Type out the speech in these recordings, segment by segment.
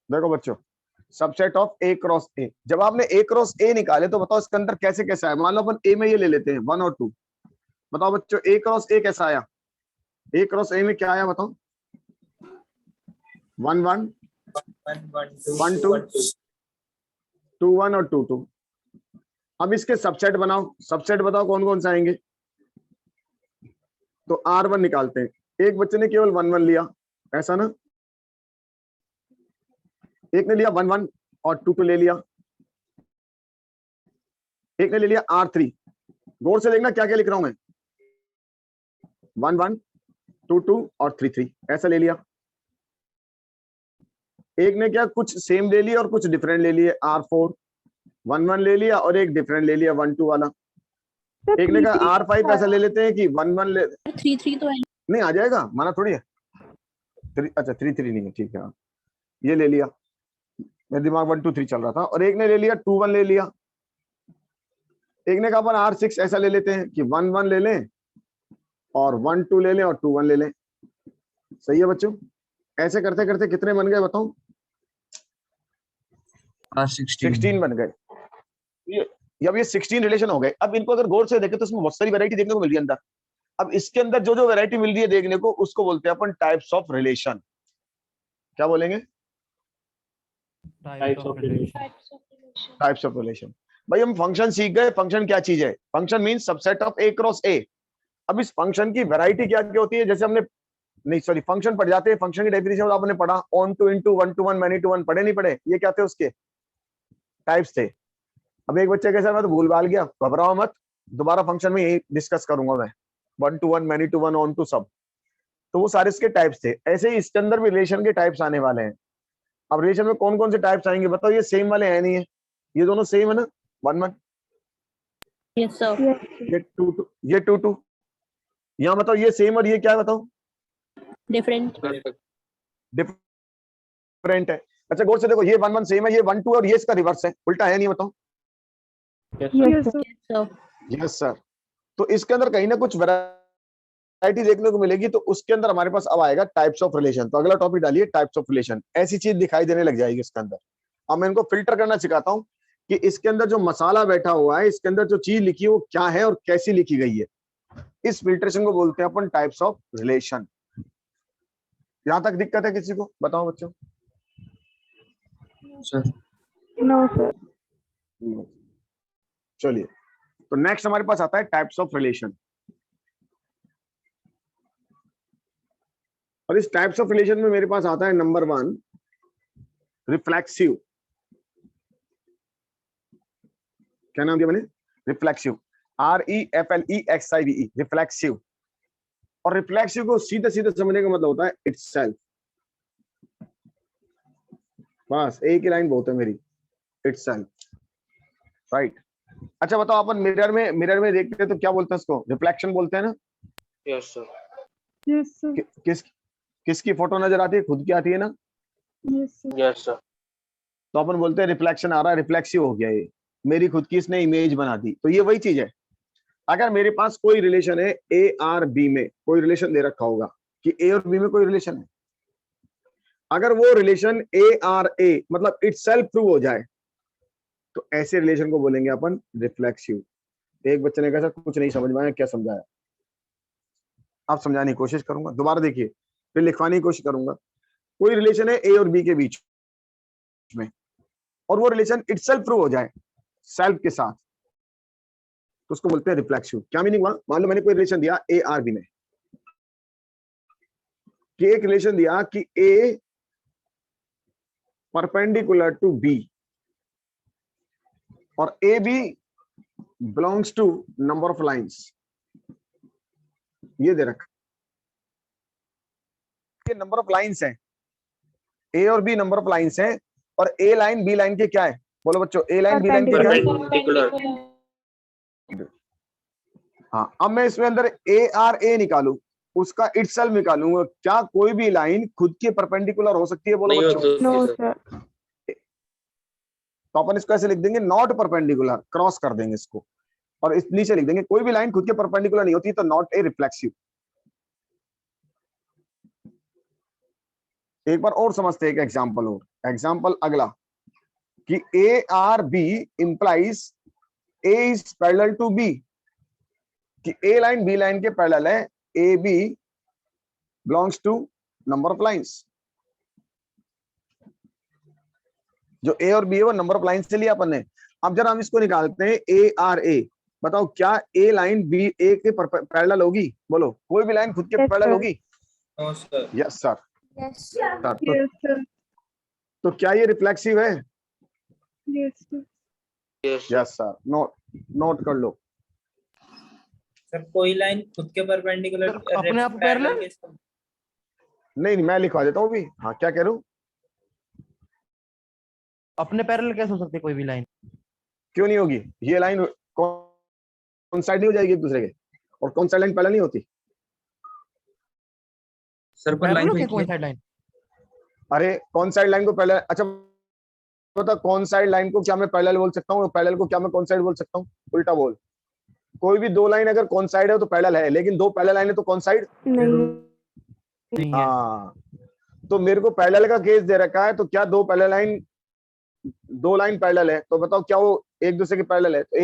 देखो बच्चों, subset of A cross ए, जब आपने ए क्रॉस ए निकाले तो बताओ इसके अंदर कैसे कैसे आया। मान लो अपन ए में ये ले लेते हैं 1 और 2। बताओ बच्चों ए क्रॉस ए कैसा आया? ए क्रॉस ए में क्या आया बताओ? 1 1 1 2 2 1 और 2 2। अब इसके सबसेट बनाओ, सबसेट बताओ कौन कौन से आएंगे। तो R1 निकालते हैं। एक बच्चे ने केवल 1 1 लिया, ऐसा ना, एक ने लिया 1 1 और 2 2 ले लिया, एक ने ले लिया R3। गौर से देखना क्या क्या लिख रहा हूं मैं, 1 1 2 2 और 3 3, ऐसा ले लिया। एक ने क्या कुछ सेम ले लिया और कुछ डिफरेंट ले लिए, R4 1 1 ले लिया और एक डिफरेंट ले लिया 1 2 वाला। एक ने कहा R5 ऐसा ले लेते हैं कि 1 1 ले 3 3 तो है नहीं, आ जाएगा, माना थोड़ी है। अच्छा 3 3 नहीं है, ठीक है, ये ले लिया। मेरे दिमाग 1 2 3 चल रहा था। और एक ने ले लिया 2 1 ले लिया। एक ने कहा अपन R6 ऐसा ले लेते हैं कि 1 1 ले लें और 1 2 ले लें और 2 1 ले लें। सही है बच्चों? ऐसे करते करते कितने बन गए बताओ? 16 बन गए। अब ये 16 रिलेशन हो गए। अब इनको अगर गौर से देखें तो इसमें बहुत सारी वैरायटी देखने को मिल रही है अंदर। अब इसके अंदर जो जो वैरायटी मिल रही है देखने को, उसको बोलते हैं अपन टाइप्स ऑफ रिलेशन। क्या बोलेंगे? Types of relation. Types of relation. भाई हम फंक्शन सीख गए। फंक्शन क्या चीज है? Function means subset of A cross ए। अब इस फंक्शन की वैरायटी क्या क्या होती है? जैसे हमने नहीं सॉरी फंक्शन पढ़ जाते हैं, फंक्शन की डेफिनेशन आपने पढ़ा, onto, into, one to one, many to one, पढ़े नहीं पढ़े? ये क्या थे उसके टाइप्स थे। अब एक बच्चे के साथ मैं तो भूल भाल गया, घबराओ मत, दोबारा फंक्शन में यही डिस्कस करूंगा मैं, 1 to 1, many to one, onto सब। तो वो सारे इसके टाइप्स थे। ऐसे ही इसके अंदर भी रिलेशन के टाइप्स आने वाले हैं। अब रिलेशन में कौन कौन से टाइप्स आएंगे बताओ? ये सेम वाले हैं नहीं है? ये दोनों सेम है ना, 1 1, यस सर ये 2 2, ये 2 2। यहाँ बताओ ये सेम और ये क्या है बताओ? डिफरेंट डिफरेंट है। अच्छा गौर से देखो, ये 1 1 सेम है, ये 1 2 और ये इसका रिवर्स है, उल्टा है नहीं? बताओ। Yes sir yes sir. तो इसके अंदर कहीं ना कुछ वैरायटी देखने को मिलेगी। तो उसके अंदर हमारे पास अब आएगा टाइप्स ऑफ रिलेशन। तो अगला टॉपिक डालिए टाइप्स ऑफ रिलेशन। ऐसी चीज दिखाई देने लग जाएगी इसके अंदर। अब मैं इनको फिल्टर करना सिखाता हूं कि इसके अंदर जो मसाला बैठा हुआ है, इसके अंदर जो चीज लिखी है वो क्या है और कैसी लिखी गई है। इस फिल्ट्रेशन को बोलते हैं अपन टाइप्स ऑफ रिलेशन। यहां तक दिक्कत है किसी को? बताओ बच्चों। No sir. चलिए, तो नेक्स्ट हमारे पास आता है टाइप्स ऑफ रिलेशन। और इस टाइप्स ऑफ रिलेशन में मेरे पास आता है नंबर 1 रिफ्लेक्सिव। क्या नाम दिया मैंने? Reflexive, REFLEXIVE, reflexive. और रिफ्लेक्सिव को सीधे सीधे समझने का मतलब होता है इटसेल्फ। बस एक ही लाइन बहुत है मेरी, इटसेल्फ, राइट। अच्छा बताओ, अपन मिरर में देखते हैं तो क्या बोलते हैं उसको? रिफ्लेक्शन बोलते हैं ना? Yes sir. Yes sir. किसकी फोटो नजर आती है? खुद की आती है ना? Yes sir. तो अपन बोलते हैं रिफ्लेक्शन आ रहा है, रिफ्लेक्सिव हो गया ये, मेरी खुद की इसने इमेज बना दी। तो ये वही चीज है। अगर मेरे पास कोई रिलेशन है ए आर बी में, कोई रिलेशन दे रखा होगा कि ए और बी में कोई रिलेशन है, अगर वो रिलेशन ए आर ए मतलब इटसेल्फ प्रूव हो जाए तो ऐसे रिलेशन को बोलेंगे अपन रिफ्लेक्सिव। एक बच्चे ने कहा कुछ नहीं समझ में आया, क्या समझाया? आप समझाने की कोशिश करूंगा, दोबारा देखिए, फिर लिखवाने की कोशिश करूंगा। कोई रिलेशन है ए और बी के बीच में और वो रिलेशन इटसेल्फ प्रूव हो जाए सेल्फ के साथ, तो उसको बोलते हैं रिफ्लेक्सिव। क्या मीनिंग हुआ? मान लो मैंने कोई रिलेशन दिया ए आर बी में, कि एक रिलेशन दिया कि ए परपेंडिकुलर टू बी और A B belongs to number of lines. ये दे रखा, ये नंबर ऑफ लाइंस है, ए और बी नंबर ऑफ लाइंस है। और ए लाइन बी लाइन के क्या है? बोलो बच्चों, ए लाइन बी लाइन के क्या है? हाँ, अब मैं इसमें अंदर ए आर ए निकालू, उसका इटसेल्फ निकालूंगा, क्या कोई भी लाइन खुद के परपेंडिकुलर हो सकती है? बोलो बच्चों। No sir. तो अपन इसको ऐसे लिख देंगे, नॉट परपेंडिकुलर, क्रॉस कर देंगे इसको, और इस नीचे लिख देंगे कोई भी लाइन खुद के परपेंडिकुलर नहीं होती तो नॉट ए रिफ्लेक्सिव। एक बार और समझते हैं, एक एग्जांपल और। एग्जांपल अगला कि A R B implies A is parallel to B, कि ए लाइन बी लाइन के पैरेलल है, A B belongs to number of lines. जो ए और बी है वो नंबर ऑफ लाइन से लिया अपन ने। अब जरा हम इसको निकालते हैं, ए आर ए। बताओ क्या ए लाइन बी ए के पैरेलल होगी? बोलो, कोई भी लाइन खुद के Yes, पैरेलल sir. होगी? Yes sir. Yes. Yes, sir. तो क्या ये रिफ्लेक्सिव है? Yes, sir. Yes, sir. Yes sir. Note कर लो। सर कोई लाइन खुद के परपेंडिकुलर अपने आप पैरेलल? नहीं, मैं लिखवा देता हूँ भी। हाँ, क्या कह रहा हूँ? अपने पैरेलल कैसे हो सकती है कोई भी लाइन? क्यों नहीं होगी? ये लाइन कौन साइड नहीं हो जाएगी एक दूसरे के? और कौन साइड लाइन पैरेलल नहीं होती? सर पर पैरेलल लाइन होती है कोई साइड लाइन? अरे कौन साइड लाइन को पैरेलल? अच्छा बता, कौन साइड लाइन को क्या मैं पैरेलल बोल सकता हूँ, पैरेलल को क्या मैं कौन साइड बोल सकता हूँ? उल्टा बोल। कोई भी दो लाइन अगर कौन साइड है तो पैरेलल है, लेकिन दो पैरेलल लाइन है तो कौन साइड? नहीं. नहीं है। हाँ, तो मेरे को पैरेलल का केस दे रखा है, तो क्या दो पैरेलल लाइन, दो लाइन पैरेलल है, तो बताओ क्या वो एक दूसरे के पैरेलल है? तो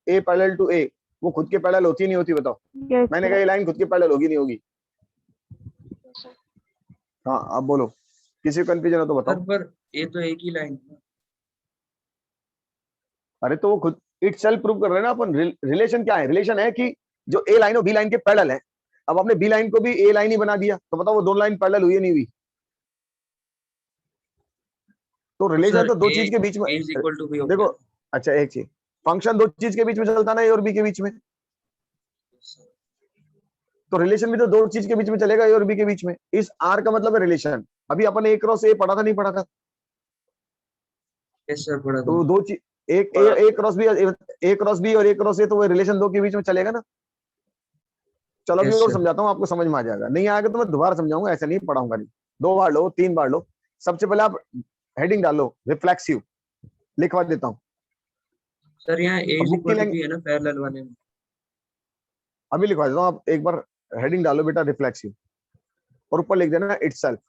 ए पैरेलल टू ए, वो खुद के पैरेलल होती नहीं होती? बताओ। Yes, मैंने sir. कहा ये लाइन खुद के पैरेलल होगी नहीं होगी? हाँ, अब बोलो, किसी को कंफ्यूजन हो तो बताओ। पर ये तो एक ही लाइन है। अरे तो वो खुद इट सेल्फ प्रूव कर रहे हैं ना अपन। रिलेशन क्या है? रिलेशन है कि जो ए लाइन और बी लाइन के पैरेलल है। अब आपने बी लाइन को भी ए लाइन ही बना दिया, तो बताओ वो दोनों लाइन पैरेलल हुई है नहीं हुई? तो रिलेशन तो दो चीज के बीच में। A is equal to B हो देखो, गया। अच्छा एक चीज, फंक्शन दो चीज के बीच में चलता ना, ए और बी के बीच में। तो रिलेशन भी तो दो चीज के बीच में चलेगा, ए और बी के बीच में। इस आर का मतलब है रिलेशन। अभी अपन ए क्रॉस ए पढ़ा था, नहीं पढ़ा था? यस सर पढ़ा तो था। दो चीज, एक ए क्रॉस बी, ए क्रॉस बी और ए क्रॉस ए, तो वो रिलेशन दो के बीच में चलेगा ना। चलो अभी Yes, और sir. समझाता हूँ, आपको समझ में आ जाएगा। नहीं आएगा तो मैं दोबारा समझाऊंगा, ऐसा नहीं पढ़ाऊंगा नहीं। दो बार लो, तीन बार लो। सबसे पहले आप हेडिंग डालो रिफ्लेक्सिव, लिखवा देता हूँ। सर यहाँ A is बुक की equal to लैंग- B है ना पैरेलल वाले में। अभी लिखवा देता हूँ, आप एक बार हेडिंग डालो बेटा रिफ्लेक्सिव, और ऊपर लिख देना इटसेल्फ।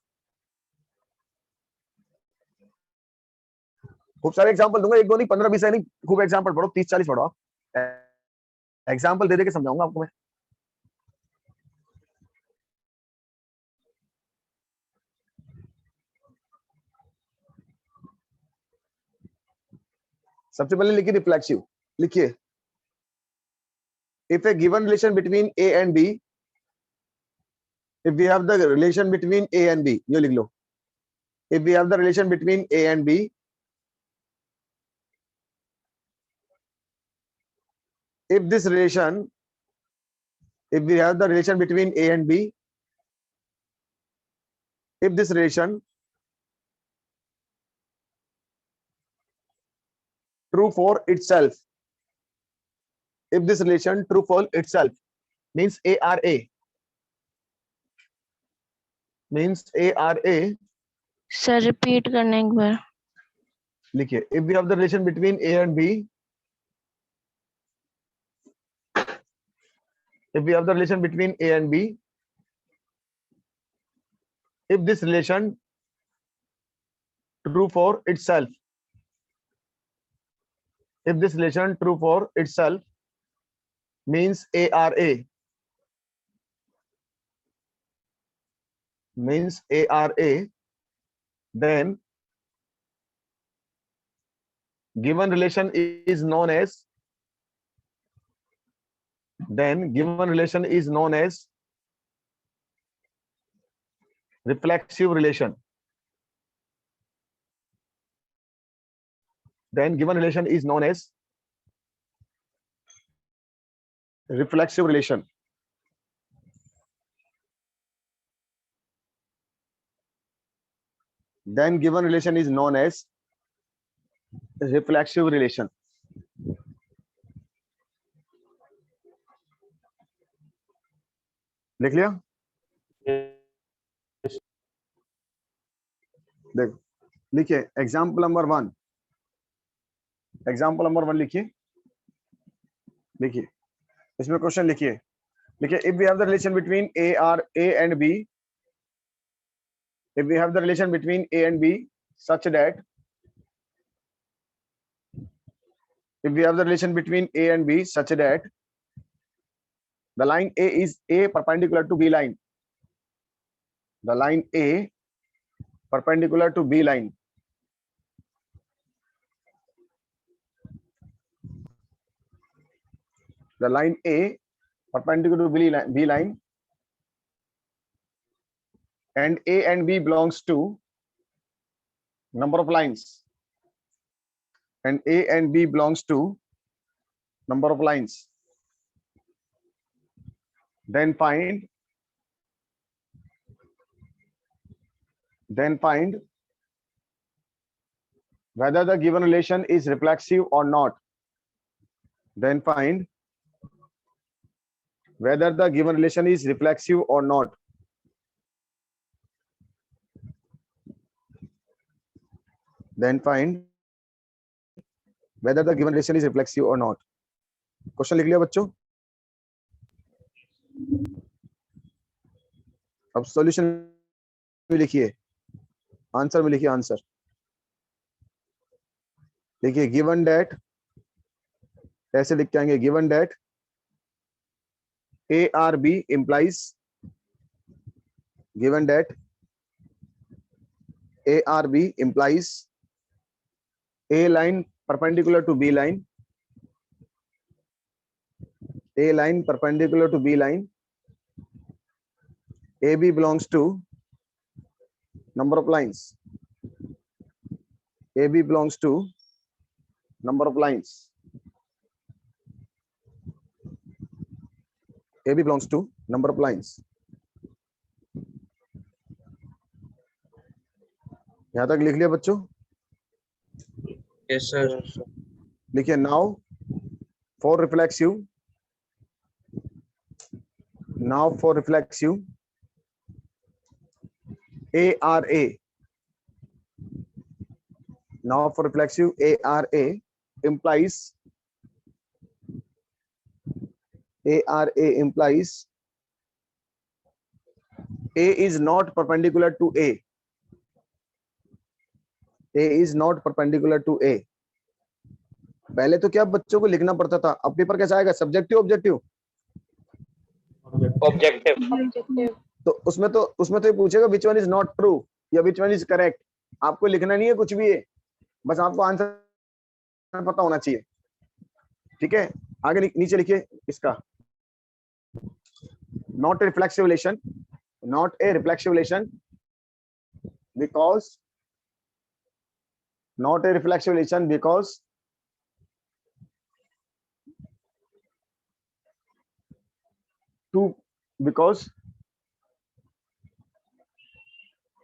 खूब सारे एग्जांपल दूंगा, एक दो नहीं, 15-20 नहीं, खूब एग्जांपल पढ़ो, 30-40 पढ़ो आप। एग्जांपल दे दे के समझाऊंगा आपको मैं। सबसे पहले लिखिए रिफ्लेक्सिव, लिखिए if a given relation between A and B, if we have the relation between A and B, ये लिख लो, if we have the relation between A and B, if this relation, if we have the relation between A and B, if this relation true for itself, if this relation true for itself, means ARA, means ARA, sir repeat करना एक बार। लिखिए if we have the relation between A and B, if we have the relation between A and B, if this relation true for itself, if this relation true for itself, means ARA, means ARA, then given relation is known as, then given relation is known as reflexive relation. Then given relation is known as reflexive relation. Then given relation is known as reflexive relation. लिख लिया? देखो, लिखिए example number 1, example number 1 लिखिए, लिखिए इसमें question लिखिए, लिखिए if we have the relation between A and B, if we have the relation between A and B such that the line A is A perpendicular to B line, the line A perpendicular to B line, the line A perpendicular to B line, and A and B belongs to number of lines, and A and B belongs to number of lines, then find whether the given relation is reflexive or not. Then find whether the given relation is reflexive or not. Then find whether the given relation is reflexive or not. Question लिख लिया बच्चों? अब solution में लिखिए, answer में लिखिए answer. देखिए given that ऐसे लिख के आएंगे, given that A R B implies, given that A R B implies A line perpendicular to B line, A line perpendicular to B line, AB belongs to number of lines, AB belongs to number of lines, AB belongs to number of lines. यहां तक लिख लिया बच्चों? Yes, sir. लिखिए now for reflexive, ARA, now for reflexive ARA implies A is not perpendicular to A. A is not perpendicular to A. पहले तो क्या बच्चों को लिखना पड़ता था, अब पेपर कैसा आएगा? Subjective objective? Objective. तो उसमें तो ये पूछेगा which one is not true या विच वन इज करेक्ट। आपको लिखना नहीं है कुछ भी है, बस आपको आंसर पता होना चाहिए। ठीक है, आगे नीचे लिखिए इसका, not a reflexive relation because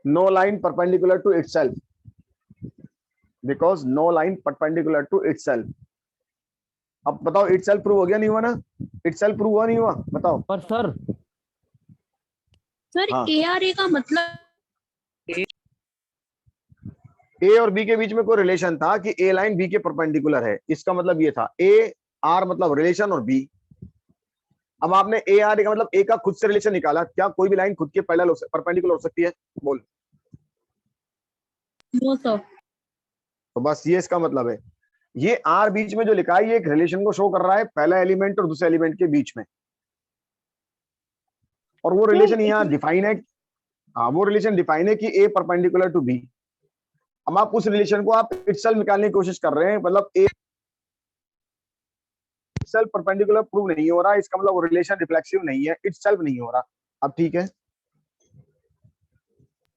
no line perpendicular to itself, अब बताओ itself प्रूव हो गया नहीं हुआ ना? itself प्रूव हुआ नहीं हुआ? बताओ। पर सर हाँ। ARA का मतलब A और B के बीच में कोई रिलेशन था कि A लाइन B के परपेंडिकुलर है, इसका मतलब ये था। A R मतलब रिलेशन और B। अब आपने ARA का मतलब A का खुद से रिलेशन निकाला, क्या कोई भी लाइन खुद के पैरेलल परपेंडिकुलर हो सकती है? बोल। No sir. तो बस ये इसका मतलब है। ये R बीच में जो लिखा है ये एक रिलेशन को शो कर रहा है पहला एलिमेंट और दूसरे एलिमेंट के बीच में, और वो रिलेशन यहाँ डिफाइन है। हाँ, वो रिलेशन डिफाइन है कि A परपेंडिकुलर टू B। अब आप उस रिलेशन को आप इटसेल्फ निकालने की कोशिश कर रहे हैं, मतलब A इटसेल्फ परपेंडिकुलर प्रूव नहीं हो रहा, इसका मतलब वो रिलेशन रिफ्लेक्सिव नहीं है, इटसेल्फ नहीं हो रहा। अब ठीक है,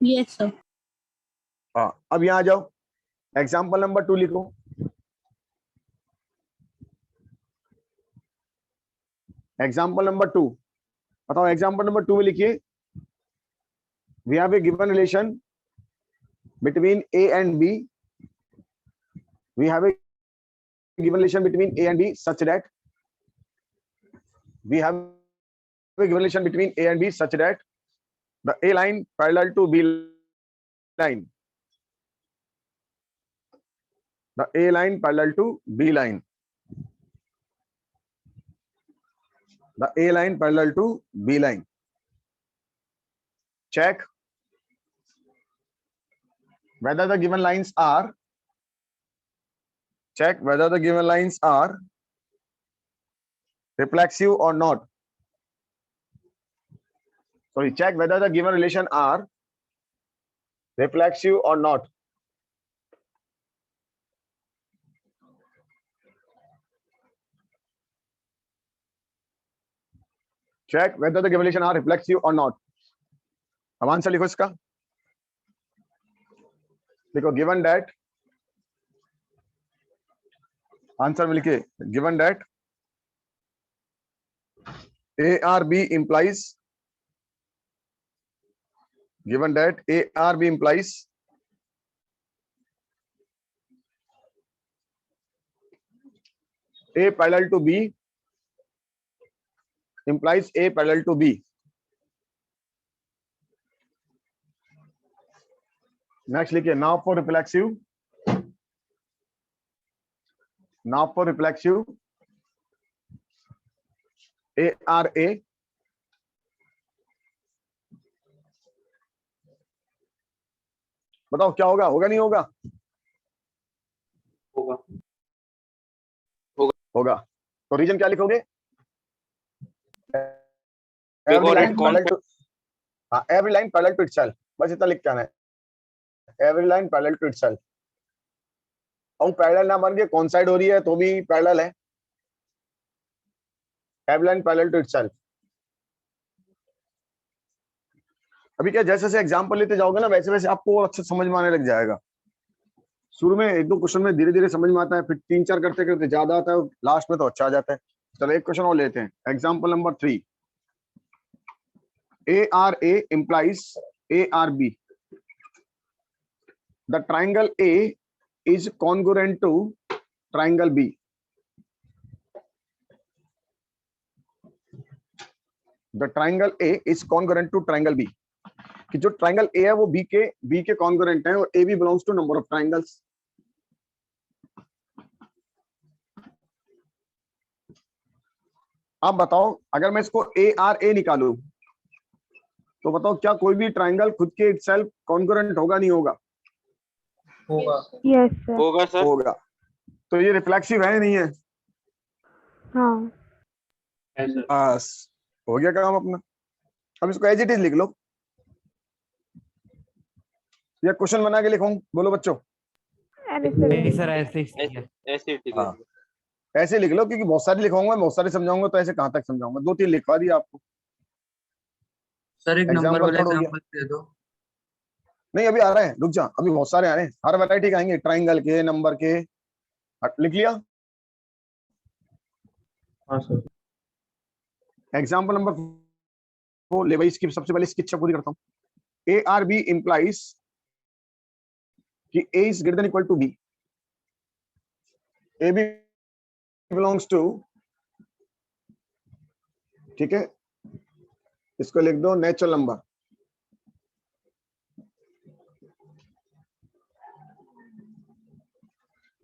यस सर। हाँ, अब यहाँ आ जाओ, एग्जाम्पल नंबर 2 लिखो। एग्जाम्पल नंबर 2 बताओ, एग्जाम्पल नंबर 2 में लिखिए, we have a given relation between A and B. We have a given relation between A and B such that the A line parallel to B line. The A line parallel to B line. The A line parallel to B line. Check. whether the given lines are, check whether the given lines are reflexive or not. Sorry, check whether the given relation are reflexive or not. Check whether the given relation are reflexive or not. अब answer लिखो इसका, देखो given that, answer में लिखिए given that A or B implies, given that A or B implies A parallel to B implies A parallel to B. Next लिखिए now for reflexive, now for reflexive A or A बताओ क्या होगा, होगा नहीं होगा? होगा। होगा। तो रीजन क्या लिखोगे? We Every got line it. parallel to, every line parallel to itself, बस इतना लिख के आना है, every line parallel to itself. और पैरेलल ना बन के कौन साइड हो रही है तो भी पैरेलल है, every line parallel to itself. अभी क्या जैसे जैसे एग्जांपल लेते जाओगे ना वैसे वैसे आपको और अच्छे समझ में आने लग जाएगा। शुरू में एक दो क्वेश्चन में धीरे धीरे समझ में आता है, फिर तीन चार करते करते ज्यादा आता है, लास्ट में तो अच्छा आ जाता है। चलो एक क्वेश्चन और लेते हैं, example number 3, A R A implies A R B. The triangle A is congruent to triangle B. The triangle A is congruent to triangle B. कि जो ट्राइंगल A है वो B के कॉन्ग्रुएंट है और AB belongs to number of triangles. अब बताओ अगर मैं इसको ARA निकालूं तो बताओ क्या कोई भी ट्राइंगल खुद के इटसेल्फ कॉन्ग्रुएंट होगा नहीं होगा? होगा। Yes, sir. होगा सर। होगा। तो ये रिफ्लेक्सिव है नहीं है? हाँ. है सर। बस हो गया काम अपना। अब इसको एज इट इज लिख लो या क्वेश्चन बना के लिखूं, बोलो बच्चों। अरे sir. नहीं सर ऐसे ही सही है। ऐसे ही ठीक हाँ। है। ऐसे लिख लो क्योंकि बहुत सारी लिखवाऊंगा, बहुत सारी समझाऊंगा, तो ऐसे कहां तक समझाऊंगा, दो तीन लिखवा दिया आपको। सर एक नंबर एग्जाम्पल वाला थोड़ा हो गया। एग्जांपल दे दो। नहीं अभी आ रहे हैं, रुक जा, अभी बहुत सारे आ रहे हैं, हर वैरायटी के आएंगे, ट्राइंगल के, नंबर के। लिख लिया हाँ सर। एग्जाम्पल नंबर 4 ले भाई, इसकी सबसे पहले इसकी इच्छा पूरी करता हूं। ए आर बी इंप्लाइज कि A is greater than equal to B, A B belongs to, ठीक है, इसको लिख दो नेचुरल नंबर।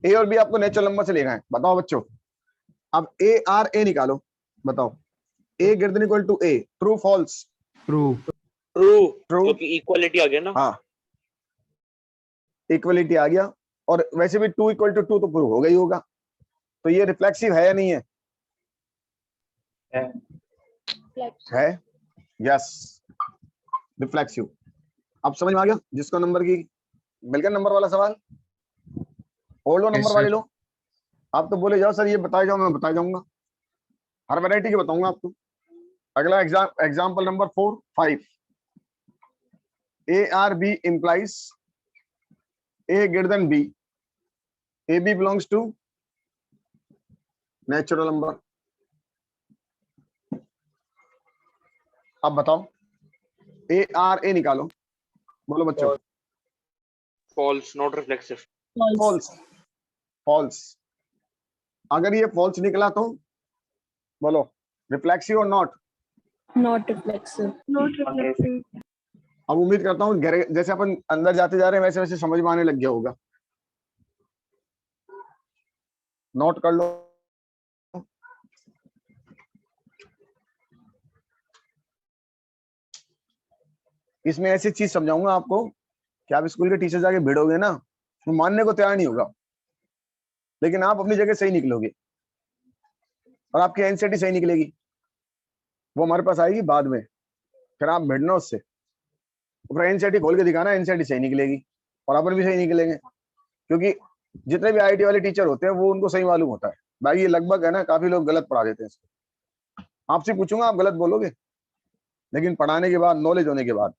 ए और बी आपको नेचुरल नंबर से लेना है। बताओ बच्चों, अब ए आर ए निकालो, बताओ A greater than equal to A, true false? True. True. True, क्योंकि इक्वालिटी आ गया ना। हाँ इक्वलिटी आ गया, और वैसे भी 2 = 2 तो प्रूव हो गई होगा। तो ये रिफ्लेक्सिव है या नहीं है? है, यस रिफ्लेक्सिव। अब समझ में आ गया? जिसको नंबर की मिल गया, नंबर वाला सवाल, और लो Yes, नंबर वाले sir. लो। आप तो बोले जाओ सर ये बताए जाओ, मैं बताया जाऊंगा, हर वैरायटी के बताऊंगा आपको। अगला example number 4, 5, A R B implies A greater than B, A B belongs to natural number. अब बताओ ए आर ए निकालो, बोलो बच्चों। False, not reflexive. False, false. अगर ये फॉल्स निकला तो बोलो रिफ्लेक्सिव और not? Not reflexive. Not reflexive. अब उम्मीद करता हूँ जैसे अपन अंदर जाते जा रहे हैं वैसे वैसे समझ में आने लग गया होगा। नोट कर लो, इसमें ऐसी चीज समझाऊंगा आपको कि आप स्कूल के टीचर जाके भिड़ोगे ना, वो मानने को तैयार नहीं होगा, लेकिन आप अपनी जगह सही निकलोगे और आपकी एनसीईआरटी सही निकलेगी, वो हमारे पास आएगी बाद में, फिर आप भिड़ना उससे, फिर एनसीईआरटी खोल के दिखाना, एनसीईआरटी सही निकलेगी और अपन भी सही निकलेंगे, क्योंकि जितने भी आईआईटी वाले टीचर होते हैं वो उनको सही मालूम होता है। भाई ये लगभग है ना, काफी लोग गलत पढ़ा देते हैं इसको, आपसे पूछूंगा आप गलत बोलोगे, लेकिन पढ़ाने के बाद, नॉलेज होने के बाद।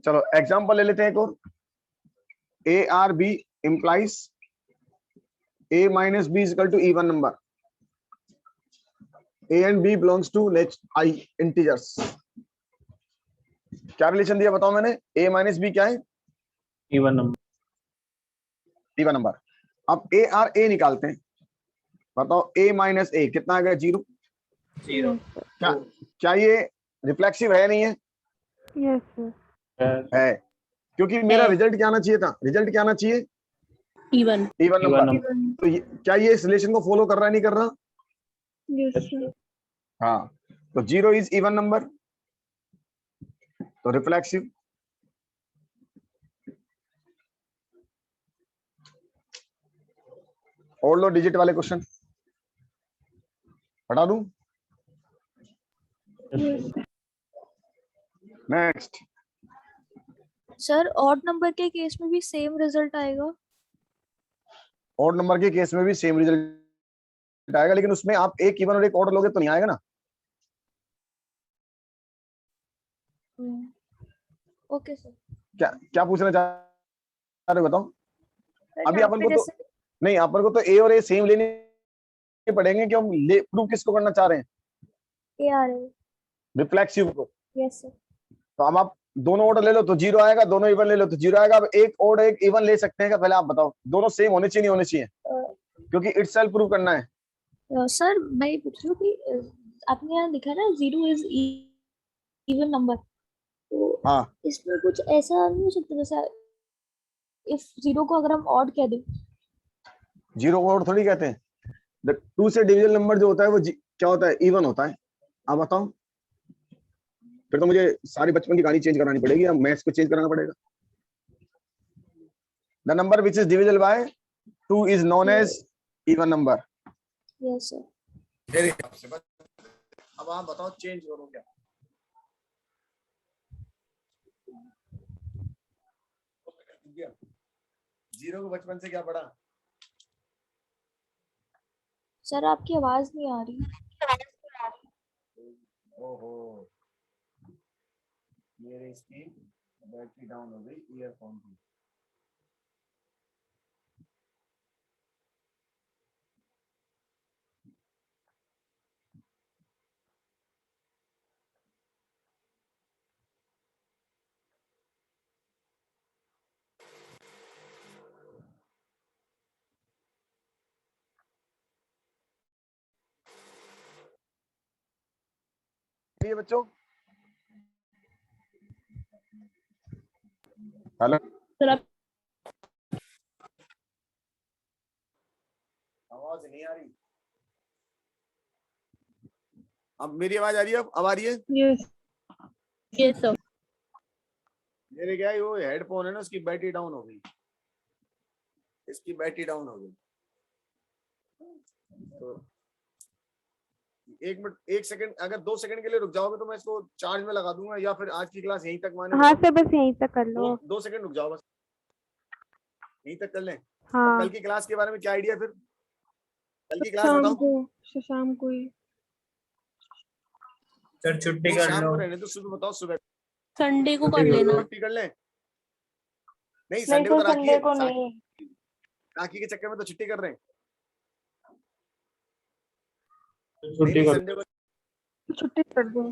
चलो एग्जांपल ले लेते हैं एक और। A R B implies a minus b is equal to even number. A and b belongs to let I integers. क्या रिलेशन दिया बताओ मैंने? a minus b क्या है? Even number. Even number. अब a और a निकालते हैं, बताओ a minus a कितना आ गया? 0। जीरो। क्या ये रिफ्लेक्सिव है नहीं है? Yes sir. है, क्योंकि मेरा रिजल्ट क्या आना चाहिए था? रिजल्ट क्या आना चाहिए? Even. Even number. तो क्या ये इस रिलेशन को फॉलो कर रहा है, नहीं कर रहा? Yes, sir. हाँ, तो 0 इज इवन नंबर, तो रिफ्लेक्सिव। और लो डिजिट वाले क्वेश्चन हटा दूं। नेक्स्ट। सर ऑड नंबर के केस में भी सेम रिजल्ट आएगा? ऑड नंबर के केस में भी सेम रिजल्ट आएगा, लेकिन उसमें आप एक इवन और एक ऑड लोगे तो नहीं आएगा ना। Okay sir. क्या पूछना चाह रहे हो बताओ? अभी यहाँ अपन पे को तो जैसे नहीं, अपन को तो ए और ए सेम लेने पड़ेंगे कि हम प्रूव किसको करना चाह रहे हैं? ए आ रहे। रिफ्लेक्सिव को। Yes sir. तो अब आप दोनों ऑर्डर ले लो तो 0 आएगा, दोनों इवन ले लो तो 0 आएगा। अब एक ऑर्डर एक इवन ले सकते हैं क्या? पहले आप बताओ, दोनों सेम होने चाहिए नहीं होने चाहिए? क्योंकि इटसेल्फ प्रूव करना है। सर मैं ये पूछ रही हूँ कि आपने यहाँ लिखा ना 0 इज इवन नंबर, तो हाँ, इसमें कुछ ऐसा नहीं हो सकता जैसा इफ 0 को अगर हम ऑड कह दें? 0 को ऑड थोड़ी कहते हैं। 2 से डिविजन नंबर जो होता है वो क्या होता है? इवन होता है। आप बताओ, फिर तो मुझे सारी बचपन की कहानी चेंज करानी पड़ेगी, या मैथ्स को चेंज कराना पड़ेगा। The number which is divisible by 2 is known as even number. Yes sir. अब आप बताओ चेंज करो क्या? जीरो को बचपन से क्या पढ़ा? सर आपकी आवाज नहीं आ रही। ओहो, मेरे इसकी बैटरी डाउन हो गई ईयरफोन की। ये बच्चों, हेलो, Sir, आप आवाज नहीं आ रही। अब मेरी आवाज आ रही है? अब आ रही है? yes, yes, sir. मेरे क्या है, वो हेडफोन है ना, उसकी बैटरी डाउन हो गई, इसकी बैटरी डाउन हो गई। तो 1 मिनट 1 सेकंड, अगर 2 सेकंड के लिए रुक जाओगे तो मैं इसको चार्ज में लगा दूंगा, या फिर आज की क्लास यहीं तक माने। हाँ सर, बस यहीं तक कर लो। 2 सेकंड रुक जाओ, बस यहीं तक कर लें। हाँ, कल की क्लास के बारे में क्या आइडिया? फिर कल की क्लास बताओ। शाम को ही सर छुट्टी नहीं, कर शाम लो। को रहने तो सुबह बताओ, सुबह संडे को कर लेना। छुट्टी कर लें। नहीं, संडे को तो राखी है, राखी के चक्कर में तो छुट्टी कर रहे हैं। छुट्टी कर संडे को छुट्टी कर दो।